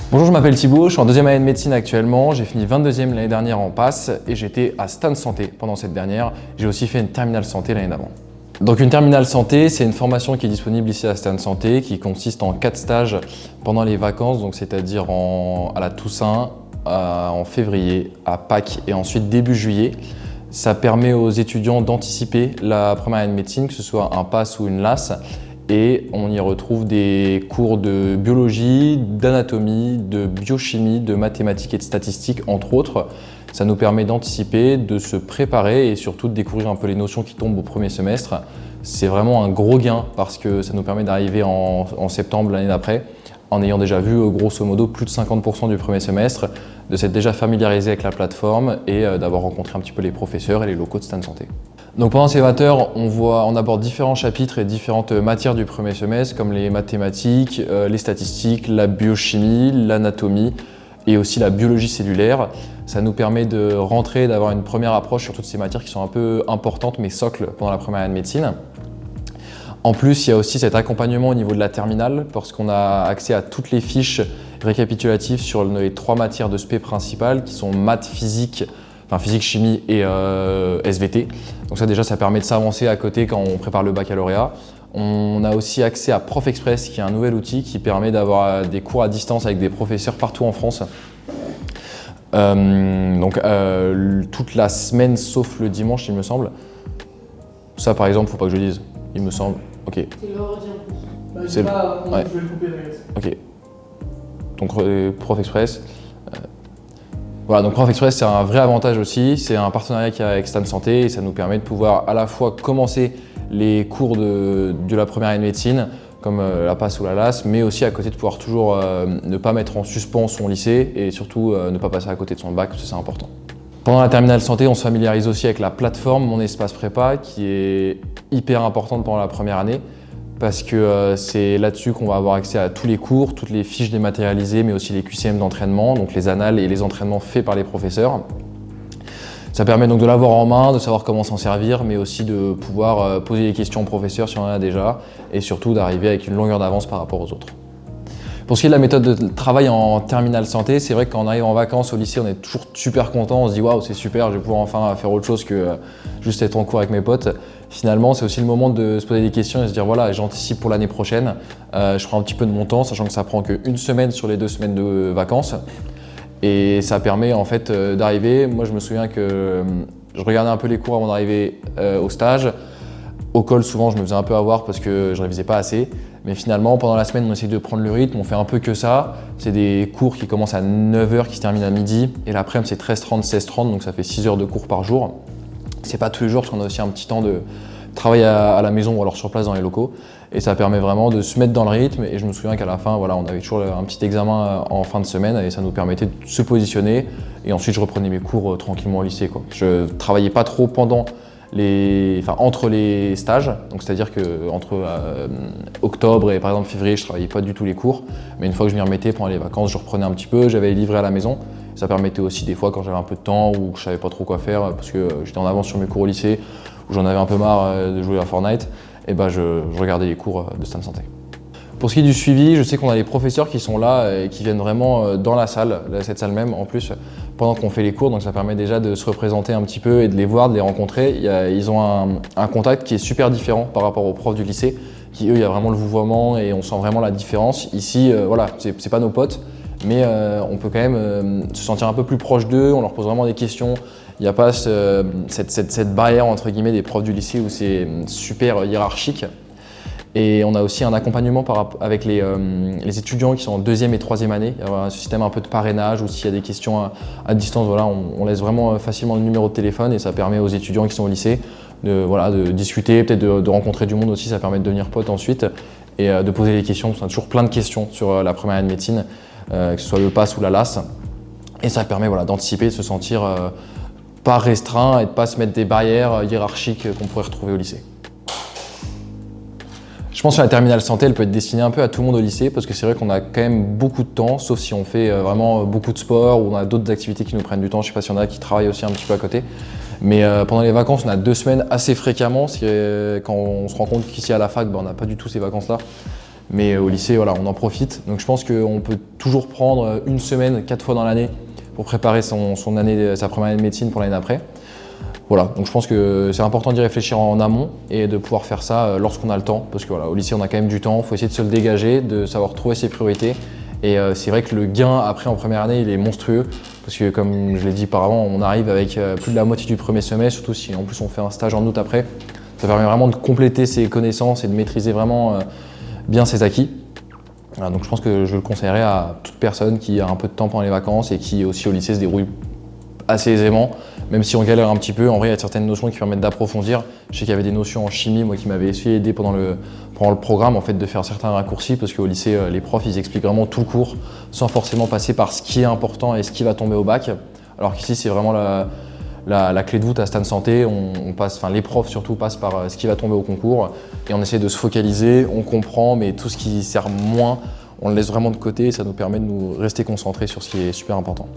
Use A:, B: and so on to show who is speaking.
A: Bonjour, je m'appelle Thibaut, je suis en deuxième année de médecine actuellement. J'ai fini 22e l'année dernière en passe et j'étais à Stan Santé pendant cette dernière. J'ai aussi fait une terminale santé l'année d'avant. Donc une terminale santé, c'est une formation qui est disponible ici à Stan Santé qui consiste en 4 stages pendant les vacances, donc c'est-à-dire à la Toussaint, en février, à Pâques et ensuite début juillet. Ça permet aux étudiants d'anticiper la première année de médecine, que ce soit un pass ou une LAS. Et on y retrouve des cours de biologie, d'anatomie, de biochimie, de mathématiques et de statistiques, entre autres. Ça nous permet d'anticiper, de se préparer et surtout de découvrir un peu les notions qui tombent au premier semestre. C'est vraiment un gros gain parce que ça nous permet d'arriver en septembre l'année d'après en ayant déjà vu grosso modo plus de 50% du premier semestre, de s'être déjà familiarisé avec la plateforme et d'avoir rencontré un petit peu les professeurs et les locaux de Stan Santé. Donc pendant ces 20 heures, on aborde différents chapitres et différentes matières du premier semestre comme les mathématiques, les statistiques, la biochimie, l'anatomie et aussi la biologie cellulaire. Ça nous permet de rentrer, d'avoir une première approche sur toutes ces matières qui sont un peu importantes mais socles pendant la première année de médecine. En plus, il y a aussi cet accompagnement au niveau de la terminale parce qu'on a accès à toutes les fiches récapitulatives sur les 3 matières de spé principales qui sont maths, physique, chimie et SVT. Donc ça déjà, ça permet de s'avancer à côté quand on prépare le baccalauréat. On a aussi accès à Prof Express qui est un nouvel outil qui permet d'avoir des cours à distance avec des professeurs partout en France. Toute la semaine sauf le dimanche il me semble. Ça par exemple, faut pas que je le dise, il me semble. Ok.
B: C'est l'ordi en plus. Bah,
A: C'est
B: pas,
A: ouais.
B: Je vais le couper d'ailleurs.
A: Ok. Donc Prof Express. Voilà, donc Prof Express c'est un vrai avantage aussi, c'est un partenariat qu'il y a avec Stan Santé et ça nous permet de pouvoir à la fois commencer les cours de la première année de médecine comme la PASS ou la LAS, mais aussi à côté de pouvoir toujours ne pas mettre en suspens son lycée et surtout ne pas passer à côté de son bac parce que c'est important. Pendant la terminale santé, on se familiarise aussi avec la plateforme Mon Espace Prépa qui est hyper importante pendant la première année parce que c'est là-dessus qu'on va avoir accès à tous les cours, toutes les fiches dématérialisées, mais aussi les QCM d'entraînement, donc les annales et les entraînements faits par les professeurs. Ça permet donc de l'avoir en main, de savoir comment s'en servir, mais aussi de pouvoir poser des questions aux professeurs si on en a déjà, et surtout d'arriver avec une longueur d'avance par rapport aux autres. Pour ce qui est de la méthode de travail en terminale santé, c'est vrai que quand on arrive en vacances au lycée, on est toujours super content, on se dit waouh c'est super, je vais pouvoir enfin faire autre chose que juste être en cours avec mes potes. Finalement, c'est aussi le moment de se poser des questions et se dire voilà, j'anticipe pour l'année prochaine, je ferai un petit peu de mon temps, sachant que ça prend qu'une semaine sur les 2 semaines de vacances. Et ça permet en fait d'arriver. Moi, je me souviens que je regardais un peu les cours avant d'arriver au stage. Au col, souvent, je me faisais un peu avoir parce que je révisais pas assez. Mais finalement, pendant la semaine, on essaie de prendre le rythme, on fait un peu que ça. C'est des cours qui commencent à 9h, qui se terminent à midi. Et l'après-midi, c'est 13h30, 16h30, donc ça fait 6 heures de cours par jour. C'est pas tous les jours parce qu'on a aussi un petit temps de travail à la maison ou alors sur place dans les locaux. Et ça permet vraiment de se mettre dans le rythme. Et je me souviens qu'à la fin, voilà, on avait toujours un petit examen en fin de semaine et ça nous permettait de se positionner. Et ensuite, je reprenais mes cours tranquillement au lycée, quoi. Je travaillais pas trop entre les stages, donc c'est-à-dire qu'entre octobre et par exemple février, je travaillais pas du tout les cours, mais une fois que je m'y remettais pendant les vacances, je reprenais un petit peu, j'avais livré à la maison. Ça permettait aussi des fois quand j'avais un peu de temps ou que je savais pas trop quoi faire parce que j'étais en avance sur mes cours au lycée ou j'en avais un peu marre de jouer à Fortnite, et ben je regardais les cours de Stan Santé. Pour ce qui est du suivi, je sais qu'on a les professeurs qui sont là et qui viennent vraiment dans la salle, cette salle même en plus, pendant qu'on fait les cours, donc ça permet déjà de se représenter un petit peu et de les voir, de les rencontrer. Ils ont un contact qui est super différent par rapport aux profs du lycée, qui eux, il y a vraiment le vouvoiement et on sent vraiment la différence. Ici, voilà, c'est pas nos potes, mais on peut quand même se sentir un peu plus proche d'eux, on leur pose vraiment des questions. Il n'y a pas cette barrière entre guillemets des profs du lycée où c'est super hiérarchique. Et on a aussi un accompagnement avec les étudiants qui sont en 2e et 3e année. Il y a un système un peu de parrainage où s'il y a des questions à distance, voilà, on laisse vraiment facilement le numéro de téléphone et ça permet aux étudiants qui sont au lycée de discuter, peut-être de rencontrer du monde aussi, ça permet de devenir pote ensuite et de poser des questions. On a toujours plein de questions sur la première année de médecine, que ce soit le PASS ou la LAS. Et ça permet d'anticiper, de se sentir pas restreint et de ne pas se mettre des barrières hiérarchiques qu'on pourrait retrouver au lycée. Je pense que la terminale santé, elle peut être destinée un peu à tout le monde au lycée parce que c'est vrai qu'on a quand même beaucoup de temps, sauf si on fait vraiment beaucoup de sport ou on a d'autres activités qui nous prennent du temps. Je ne sais pas s'il y en a qui travaillent aussi un petit peu à côté. Mais pendant les vacances, on a 2 semaines assez fréquemment. Quand on se rend compte qu'ici à la fac, on n'a pas du tout ces vacances-là. Mais au lycée, voilà, on en profite. Donc je pense qu'on peut toujours prendre une semaine, 4 fois dans l'année pour préparer sa première année de médecine pour l'année d'après. Voilà, donc je pense que c'est important d'y réfléchir en amont et de pouvoir faire ça lorsqu'on a le temps. Parce que voilà, au lycée, on a quand même du temps, il faut essayer de se le dégager, de savoir trouver ses priorités. Et c'est vrai que le gain après en première année, il est monstrueux. Parce que comme je l'ai dit auparavant, on arrive avec plus de la moitié du premier semestre, surtout si en plus on fait un stage en août après. Ça permet vraiment de compléter ses connaissances et de maîtriser vraiment bien ses acquis. Voilà, donc je pense que je le conseillerais à toute personne qui a un peu de temps pendant les vacances et qui aussi au lycée se débrouille assez aisément, même si on galère un petit peu. En vrai, il y a certaines notions qui permettent d'approfondir. Je sais qu'il y avait des notions en chimie, moi, qui m'avaient essayé d'aider pendant le programme, en fait, de faire certains raccourcis, parce qu'au lycée, les profs, ils expliquent vraiment tout le cours, sans forcément passer par ce qui est important et ce qui va tomber au bac. Alors qu'ici, c'est vraiment la clé de voûte à Stan Santé. Les profs surtout passent par ce qui va tomber au concours, et on essaie de se focaliser, on comprend, mais tout ce qui sert moins, on le laisse vraiment de côté, et ça nous permet de nous rester concentrés sur ce qui est super important.